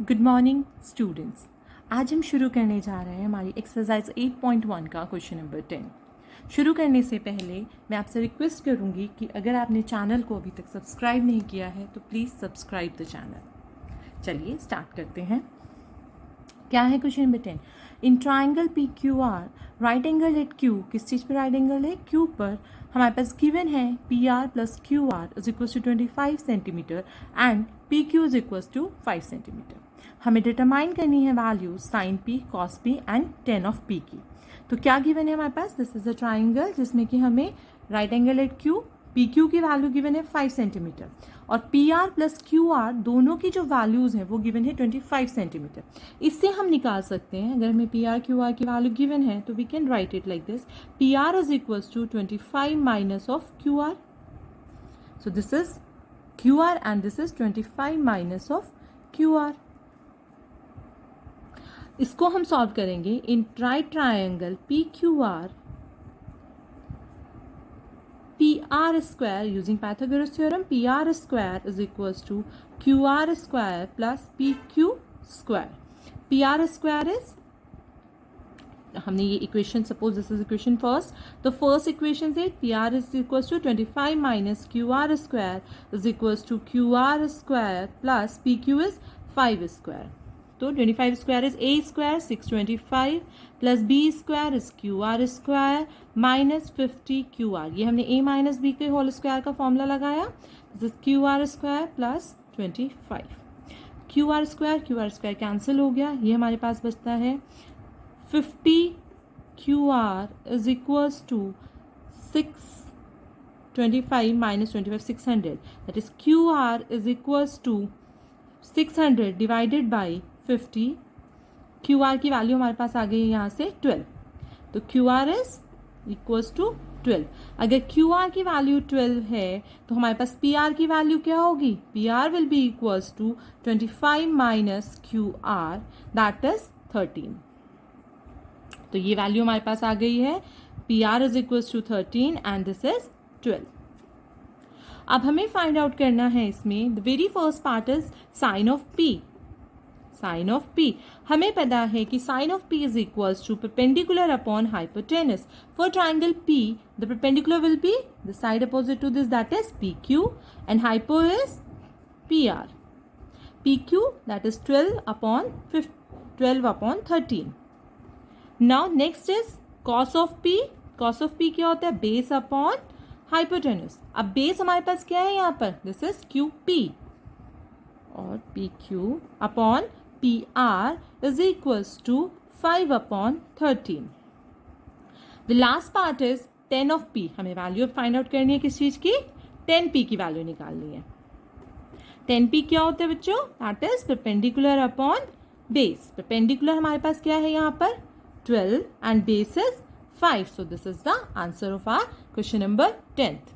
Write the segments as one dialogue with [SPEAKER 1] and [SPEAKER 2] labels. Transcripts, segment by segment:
[SPEAKER 1] Good morning students. आज हम शुरू करने जा रहे हैं हमारी एक्सरसाइज 8.1 का क्वेश्चन नंबर 10। शुरू करने से पहले मैं आपसे रिक्वेस्ट करूंगी कि अगर आपने चैनल को अभी तक सब्सक्राइब नहीं किया है तो प्लीज़ सब्सक्राइब द चैनल। चलिए स्टार्ट करते हैं। क्या है question number 10? In triangle P Q R right angle at Q, किस चीज़ पर राइट एंगल है? क्यू पर। हमारे पास गिवन है P R plus Q R is equal to 25 centimetre and P Q is equal to 5 centimetre. हमें determine करनी है value sine P, cos P and tan of P की। तो क्या गिवन है हमारे पास? दिस इज अ ट्राइंगल जिसमें कि हमें right angle at Q, P Q की वैल्यू गिवन है 5 सेंटीमीटर और P R plus Q R दोनों की जो वैल्यूज़ हैं वो गिवन है 25 सेंटीमीटर। इससे हम निकाल सकते हैं, अगर हमें पी आर क्यू आर की वैल्यू गिवन है तो we can write it like this, P R is equals to 25 minus of Q R. So this is Q R and this is 25 minus of Q R. इसको हम solve करेंगे in right triangle P Q R, PR square using Pythagoras theorem, PR square is equals to QR square plus PQ square. PR square is, हमने ये equation, suppose this is equation first, तो first equation से PR is equals to 25 minus QR square is equals to QR square plus PQ is 5 square. तो 25 square is A square 625 plus B square is QR square minus 50 QR। ये हमने A minus B के whole square का formula लगाया। This is QR square plus 25। QR square cancel हो गया। ये हमारे पास बचता है 50 QR is equals to 625 minus 25 600, that is QR is equals to 600 divided by 50। QR की वैल्यू हमारे पास आ गई है यहाँ से 12, तो QR इज इक्वल्स टू 12। अगर QR की वैल्यू 12 है तो हमारे पास PR की वैल्यू क्या होगी? PR will be equals to 25 minus QR, that is 13। तो ये वैल्यू हमारे पास आ गई है, PR is equals to 13 and this is 12। अब हमें फाइंड आउट करना है इसमें, the very first part is sine of P। Sine of P हमें पता है कि sine of P is equals to perpendicular upon hypotenuse. For triangle P the perpendicular will be the side opposite to this, that is PQ and hypo is PR। PQ that is 12 upon 13। Now next is cos of P। Cos of P क्या होता है? Base upon hypotenuse. अब base हमारे पास क्या है यहाँ पर? This is QP और PQ upon PR is equals to 5 upon 13. The last part is 10 of P. हमें वैल्यू फाइंड आउट करनी है किस चीज़ की? 10P की वैल्यू निकालनी है। 10P क्या होता है बच्चों? That is perpendicular upon base. Perpendicular हमारे पास क्या है यहाँ पर? 12 and base is 5. So this is the answer of our question number 10th.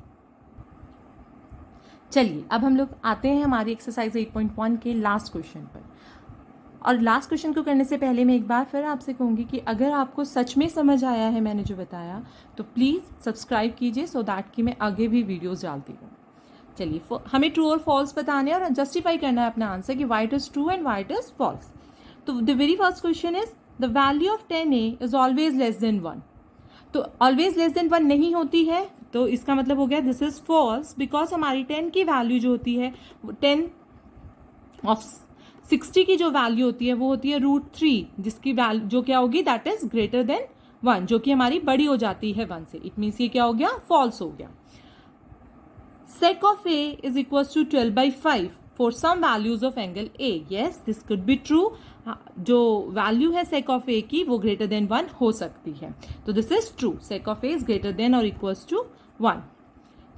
[SPEAKER 1] चलिए अब हम लोग आते हैं हमारी एक्सरसाइज 8.1 के लास्ट क्वेश्चन पर। और लास्ट क्वेश्चन को करने से पहले मैं एक बार फिर आपसे कहूँगी कि अगर आपको सच में समझ आया है मैंने जो बताया तो प्लीज़ सब्सक्राइब कीजिए सो दैट कि मैं आगे भी वीडियोस डालती हूँ। चलिए हमें ट्रू और फॉल्स बताने और जस्टिफाई करना है अपना आंसर कि white is true and white is false. तो the very first question is the value of 10A is always less than 1। तो ऑलवेज लेस देन 1 नहीं होती है, तो इसका मतलब हो गया दिस इज फॉल्स, बिकॉज हमारी 10 की वैल्यू जो होती है 10 ऑफ 60 की जो वैल्यू होती है वो होती है √3, जिसकी वैल्यू जो क्या होगी? दैट इज ग्रेटर देन 1, जो कि हमारी बड़ी हो जाती है 1 से। इट मीन्स ये क्या हो गया? फॉल्स हो गया। sec of A is equal to 12/5 for some values of angle A। Yes this could be true. जो वैल्यू है sec of A की वो ग्रेटर देन 1 हो सकती है, तो this is true. sec of A is greater than और equals to 1।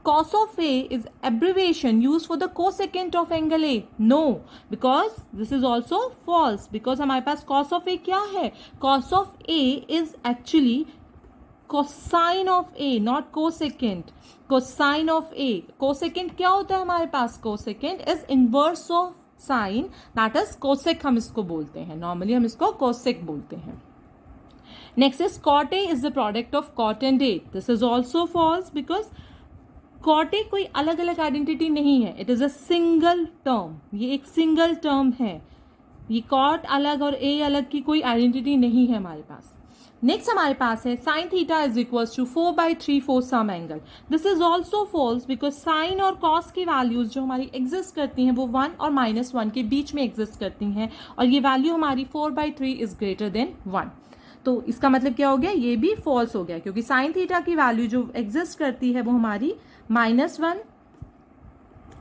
[SPEAKER 1] Cos of A is abbreviation used for the cosecant of angle A. No, because this is also false. Because हमारे पास cos of A क्या है? Cos of A is actually cosine of A, not cosecant. Cosine of A. Cosecant क्या होता है हमारे पास? Cosecant is inverse of sine. That is cosec हम इसको बोलते हैं. Normally हम इसको cosec बोलते हैं. Next is cot A is the product of cot and A. This is also false because cot A कोई अलग अलग आइडेंटिटी नहीं है, it is a single term. ये एक सिंगल टर्म है, ये कॉट अलग और ए अलग की कोई आइडेंटिटी नहीं है हमारे पास। नेक्स्ट हमारे पास है sine theta is equals to 4/3/4 some angle. This is also false because sine और कॉस की वैल्यूज जो हमारी एग्जिस्ट करती हैं वो 1 और -1 के बीच में एग्जिस्ट करती हैं, और ये वैल्यू हमारी 4/3 इज ग्रेटर देन 1। तो इसका मतलब क्या हो गया, ये भी फॉल्स हो गया, क्योंकि साइन थीटा की वैल्यू जो एग्जिस्ट करती है वो हमारी -1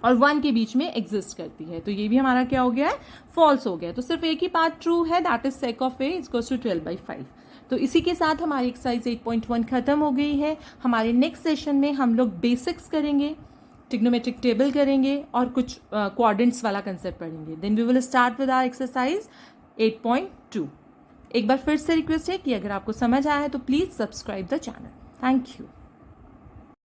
[SPEAKER 1] और 1 के बीच में एग्जिस्ट करती है। तो ये भी हमारा क्या हो गया है, फॉल्स हो गया। तो सिर्फ एक ही पार्ट ट्रू है, that is sec of A is equals to 12/5। तो इसी के साथ हमारी एक्सरसाइज 8.1 खत्म हो गई है। हमारे नेक्स्ट सेशन में हम लोग बेसिक्स करेंगे, ट्रिग्नोमेट्रिक टेबल करेंगे और कुछ क्वाड्रेंट्स वाला कंसेप्ट पढ़ेंगे। Then we will start with our exercise 8.2। एक बार फिर से रिक्वेस्ट है कि अगर आपको समझ आया है तो please subscribe the channel. Thank you.